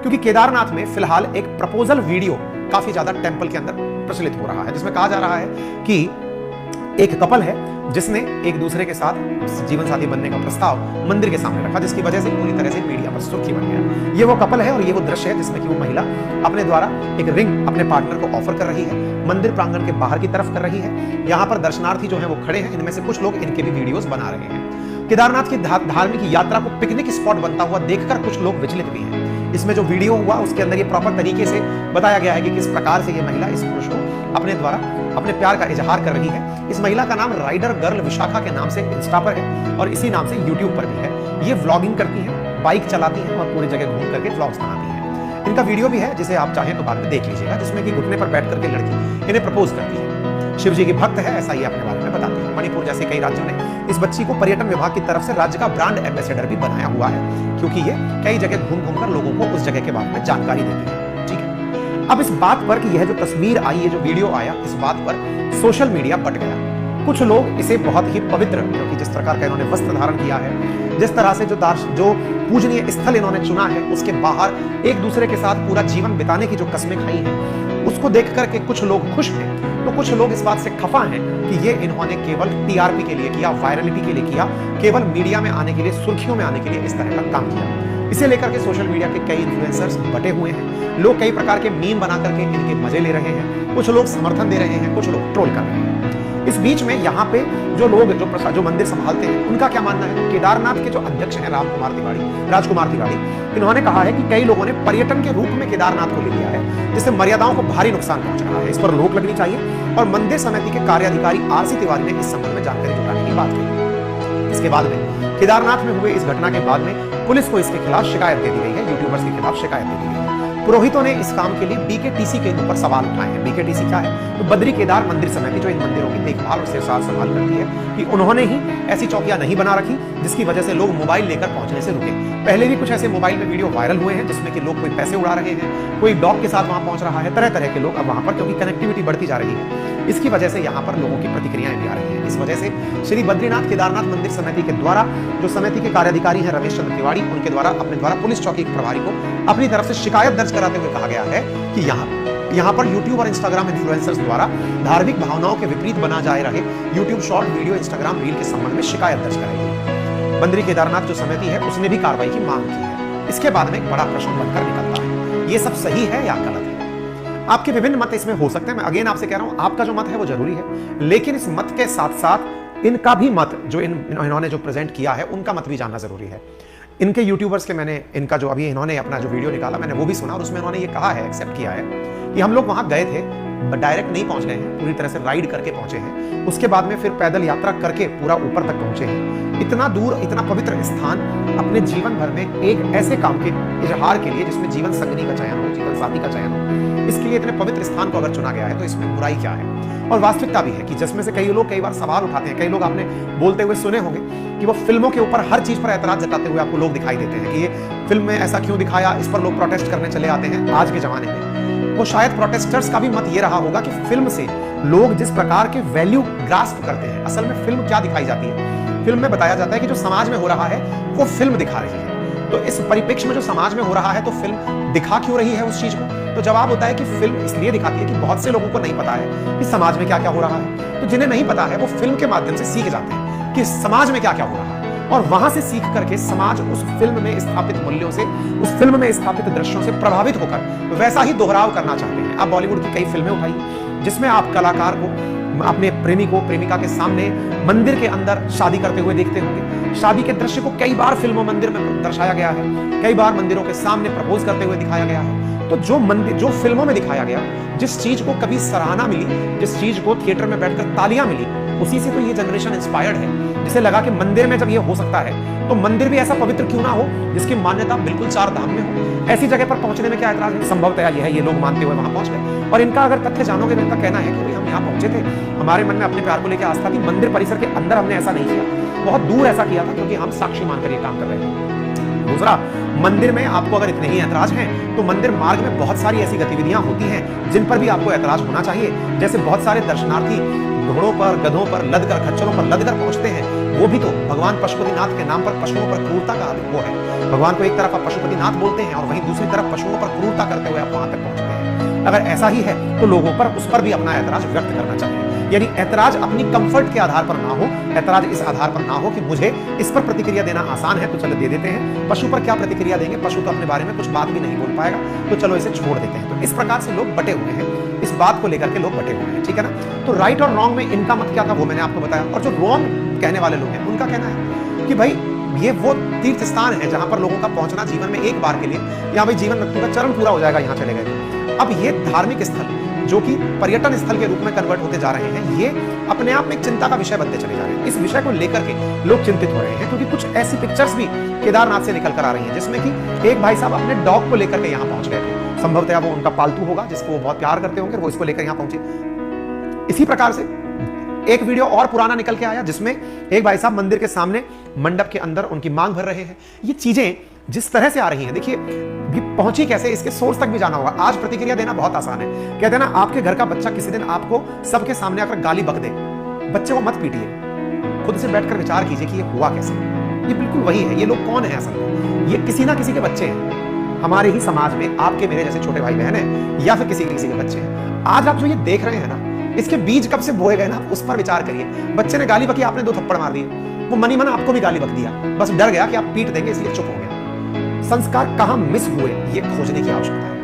क्योंकि केदारनाथ में फिलहाल एक प्रपोजल वीडियो काफी ज्यादा टेंपल के अंदर प्रचलित हो रहा है, जिसमें कहा जा रहा है कि एक कपल है जिसने एक दूसरे के साथ जीवन साथी बनने का प्रस्ताव मंदिर के सामने रखा, जिसकी वजह से पूरी तरह से मीडिया पर सुर्खी बन गया। ये वो कपल है और ये वो दृश्य है जिसमें कि वो महिला अपने द्वारा एक रिंग अपने पार्टनर को ऑफर कर रही है, मंदिर प्रांगण के बाहर की तरफ कर रही है। यहाँ पर दर्शनार्थी जो है वो खड़े हैं, इनमें से कुछ लोग इनके भी वीडियोस बना रहे हैं। केदारनाथ की धार्मिक यात्रा को पिकनिक स्पॉट बनता हुआ देखकर कुछ लोग विचलित भी हैं। इसमें जो वीडियो हुआ उसके अंदर ये प्रॉपर तरीके से बताया गया है कि किस प्रकार से ये महिला इस पुरुष को अपने द्वारा अपने प्यार का इजहार कर रही है। इस महिला का नाम राइडर गर्ल विशाखा के नाम से इंस्टा पर है और इसी नाम से यूट्यूब पर भी है। ये व्लॉगिंग करती है, बाइक चलाती है और पूरी जगह घूम करके व्लॉग्स बनाती है। इनका वीडियो भी है जिसे आप चाहें तो बाद में देख लीजिएगा, जिसमें कि घुटने पर बैठ करके लड़की इन्हें प्रपोज करती है। शिव जी की भक्त है, ऐसा ही अपने बारे में बताती है। मणिपुर जैसे कई राज्यों ने इस बच्ची को पर्यटन विभाग की तरफ से राज्य का ब्रांड एम्बेसडर भी बनाया हुआ है, क्योंकि ये कई जगह घूम घूम कर लोगों को उस जगह के बारे में जानकारी देती है। ठीक है, अब इस बात पर कि यह जो तस्वीर आई, ये जो वीडियो आया, इस बात पर सोशल मीडिया बट गया। कुछ लोग इसे बहुत ही पवित्र, क्योंकि जिस प्रकार का इन्होंने वस्त्र धारण किया है, जिस तरह से जो पूजनीय स्थल इन्होंने चुना है, उसके बाहर एक दूसरे के साथ पूरा जीवन बिताने की जो कस्में खाई हैं, उसको देख करके कुछ लोग खुश हैं तो कुछ लोग इस बात से खफा हैं कि ये इन्होंने केवल टीआरपी के लिए किया, वायरलिटी के लिए किया, केवल मीडिया में आने के लिए, सुर्खियों में आने के लिए इस तरह का काम किया। इसे लेकर के सोशल मीडिया के कई इन्फ्लुएंसर्स बटे हुए हैं। लोग कई प्रकार के मीम बना करके इनके मजे ले रहे हैं, कुछ लोग समर्थन दे रहे हैं, कुछ लोग ट्रोल कर रहे हैं। इस बीच में यहाँ पे जो लोग जो मंदिर संभालते हैं उनका क्या मानना है? केदारनाथ के जो अध्यक्ष हैं राजकुमार तिवारी, इन्होंने कहा है कि कई लोगों ने पर्यटन के रूप में केदारनाथ को ले लिया है, जिससे मर्यादाओं को भारी नुकसान पहुंच रहा है। इस पर रोक लगनी चाहिए और मंदिर समिति के कार्याधिकारी आरसी तिवारी ने इस संबंध में जानकारी जुटाने की बात की। इसके बाद में केदारनाथ में हुए इस घटना के बाद में पुलिस को इसके खिलाफ शिकायत दे दी गई है, यूट्यूबर्स के खिलाफ शिकायत दे दी गई है। पुरोहितों ने इस काम के लिए बीकेटीसी के ऊपर सवाल उठाए हैं। बीकेटीसी क्या है? तो बद्री केदार मंदिर समिति, जो इन मंदिरों की देखभाल और सिरसार संभाल करती है, कि उन्होंने ही ऐसी चौकियां नहीं बना रखी जिसकी वजह से लोग मोबाइल लेकर पहुंचने से रुके। पहले भी कुछ ऐसे मोबाइल में वीडियो वायरल हुए हैं जिसमें कि लोग कोई पैसे उड़ा रहे हैं, कोई डॉग के साथ वहां पहुंच रहा है, तरह तरह के लोग अब वहां पर, क्योंकि कनेक्टिविटी बढ़ती जा रही है, इसकी वजह से यहाँ पर लोगों की प्रतिक्रियाएं भी आ रही हैं। इस वजह से श्री बद्रीनाथ केदारनाथ मंदिर समिति के द्वारा, जो समिति के कार्याधिकारी हैं रमेश चंद्र तिवारी, उनके द्वारा अपने द्वारा पुलिस चौकी के प्रभारी को अपनी तरफ से शिकायत दर्ज कराते हुए कहा गया है कि यहाँ पर यूट्यूब और इंस्टाग्राम इन्फ्लुएंसर्स द्वारा धार्मिक भावनाओं के विपरीत बना जा रहे YouTube short video, Instagram reel के संबंध में शिकायत दर्ज कराई गई। बद्री केदारनाथ जो समिति है उसने भी कार्रवाई की मांग की है। इसके बाद में एक बड़ा प्रश्न बनकर निकलता है, ये सब सही है या गलत है? आपके विभिन्न मत इसमें हो सकते हैं। मैं अगेन आपसे कह रहा हूं, आपका जो मत है वो जरूरी है, लेकिन इस मत के साथ साथ इनका भी मत, जो इन्होंने जो प्रेजेंट किया है, उनका मत भी जानना जरूरी है। इनके यूट्यूबर्स के मैंने इनका जो अभी इन्होंने अपना जो वीडियो निकाला, मैंने वो भी सुना और उसमें इन्होंने ये कहा है, एक्सेप्ट किया है कि हम लोग वहां गए थे, डायरेक्ट नहीं पहुंच गए हैं, पूरी तरह से राइड करके पहुंचे हैं, उसके बाद में फिर पैदल यात्रा करके पूरा ऊपर तक पहुंचे हैं। इतना दूर, इतना पवित्र स्थान अपने जीवन भर में एक ऐसे काम के इजहार के लिए, जिसमें जीवन संगनी का चयन हो, जीवन साथी का चयन हो, इसके लिए इतने पवित्र स्थान को अगर चुना गया है तो इसमें बुराई क्या है? और वास्तविकता भी है कि जिसमें से कई लोग कई बार सवाल उठाते हैं। कई लोग आपने बोलते हुए सुने होंगे कि वो फिल्मों के ऊपर हर चीज पर ऐतराज जताते हुए आपको लोग दिखाई देते हैं कि ये फिल्म में ऐसा क्यों दिखाया, इस पर लोग प्रोटेस्ट करने चले आते हैं आज के जमाने में। वो शायद प्रोटेस्टर्स का भी मत ये रहा होगा कि फिल्म से लोग जिस प्रकार के वैल्यू ग्रास्प करते हैं, असल में फिल्म क्या दिखाई जाती है? फिल्म में बताया जाता है कि जो समाज में हो रहा है वो फिल्म दिखा रही है। तो इस परिप्रेक्ष्य में जो समाज में हो रहा है तो फिल्म दिखा क्यों रही है उस चीज को? तो जवाब होता है कि फिल्म इसलिए दिखाती है कि बहुत से लोगों को नहीं पता है कि समाज में क्या क्या हो रहा है। तो जिन्हें नहीं पता है वो फिल्म के माध्यम से सीख जाते हैं कि समाज में क्या क्या हो रहा है, और वहां से सीख करके समाज उस फिल्म में स्थापित मूल्यों से, उस फिल्म में स्थापित दृश्यों से प्रभावित होकर वैसा ही दोहराव करना चाहते हैं। आप बॉलीवुड की कई फिल्में उठाइए जिसमें आप कलाकार को अपने प्रेमी को, प्रेमिका के सामने मंदिर के अंदर शादी करते हुए देखते होंगे। शादी के दृश्य को कई बार फिल्मों मंदिर में दर्शाया गया है, कई बार मंदिरों के सामने प्रपोज करते हुए दिखाया गया है। तो जो फिल्मों में दिखाया गया, जिस चीज को कभी सराहना मिली, जिस चीज को थिएटर में बैठकर तालियां मिली, उसी से तो ये जनरेशन इंस्पायर्ड है, जिसे लगा कि मंदिर में जब ये हो सकता है तो मंदिर भी ऐसा पवित्र क्यों ना हो जिसकी मान्यता बिल्कुल चार धाम में हो। ऐसी जगह पर पहुंचने में क्या ऐतराज है? संभवतः ये है, ये लोग मानते हुए वहां पहुंच गए। और इनका अगर तथ्य जानोगे तो इनका कहना है कि हम यहाँ पहुंचे थे, हमारे मन में अपने प्यार को लेकर आस्था थी, मंदिर परिसर के अंदर हमने ऐसा नहीं किया, बहुत दूर ऐसा किया था क्योंकि हम साक्षी मानकर ये काम कर रहे थे। दूसरा, मंदिर में आपको अगर इतने ही ऐतराज हैं तो मंदिर मार्ग में बहुत सारी ऐसी गतिविधियां होती हैं जिन पर भी आपको ऐतराज होना चाहिए। जैसे बहुत सारे दर्शनार्थी घोड़ों पर, गधों पर लदकर, खच्चरों पर लदकर पहुंचते हैं, वो भी तो भगवान पशुपतिनाथ के नाम पर पशुओं पर क्रूरता का वो है। भगवान को एक तरफ आप पशुपतिनाथ बोलते हैं और वहीं दूसरी तरफ पशुओं पर क्रूरता करते हुए आप वहां तक पहुंचते हैं। अगर ऐसा ही है तो लोगों पर उस पर भी अपना ऐतराज व्यक्त करना चाहिए। यानी ऐतराज अपनी कंफर्ट के आधार पर ना हो, ऐतराज इस आधार पर ना हो कि मुझे इस पर प्रतिक्रिया देना आसान है तो चलो दे देते हैं, पशु पर क्या प्रतिक्रिया देंगे, पशु तो अपने बारे में कुछ बात भी नहीं बोल पाएगा तो चलो इसे छोड़ देते हैं। तो इस प्रकार से लोग बटे हुए हैं, इस बात को लेकर के लोग बटे हुए हैं, ठीक है ना। तो राइट और रॉन्ग में इनका मत क्या था वो मैंने आपको बताया। और जो रॉन्ग कहने वाले लोग हैं उनका कहना है कि भाई ये वो तीर्थ स्थान है जहां पर लोगों का पहुंचना जीवन में एक बार के लिए, या भाई जीवन मृत्यु का चरण पूरा हो जाएगा यहां चले गए। अब ये धार्मिक स्थल जो कि पर्यटन स्थल के रूप में कन्वर्ट होते जा रहे हैं, ये अपने आप में एक चिंता का विषय बनते चले जा रहे हैं। इस विषय को लेकर के लोग चिंतित हो रहे हैं क्योंकि कुछ ऐसी पिक्चर्स भी केदारनाथ से निकल कर आ रही हैं जिसमें कि एक भाई साहब अपने डॉग को लेकर के यहाँ पहुंच गए थे। संभवतः वो उनका पालतू होगा जिसको वो बहुत प्यार करते होंगे, वो इसको लेकर यहाँ पहुंचे। इसी प्रकार से एक वीडियो और पुराना निकल के आया जिसमें एक भाई साहब मंदिर के सामने मंडप के अंदर उनकी मांग भर रहे हैं। ये चीजें जिस तरह से आ रही हैं, देखिए पहुंची कैसे, इसके सोर्स तक भी जाना होगा। आज प्रतिक्रिया देना बहुत आसान है। कहते हैं ना, आपके घर का बच्चा किसी दिन आपको सबके सामने आकर गाली बक दे, बच्चे को मत पीटिए, खुद से बैठकर विचार कीजिए कि ये हुआ कैसे। ये बिल्कुल वही है। ये लोग कौन है असल में? ये किसी ना किसी के बच्चे हैं हमारे ही समाज में, आपके मेरे जैसे छोटे भाई बहन हैं या फिर किसी के बच्चे हैं। आज आप जो ये देख रहे हैं ना, इसके बीज कब से बोए गए ना, उस पर विचार करिए। बच्चे ने गाली बकी, आपने 2 थप्पड़ मार दिए, वो मनी मन आपको भी गाली बक दिया, बस डर गया कि आप पीट देंगे इसलिए चुप हो गया। संस्कार कहां मिस हुए ये खोजने की आवश्यकता है।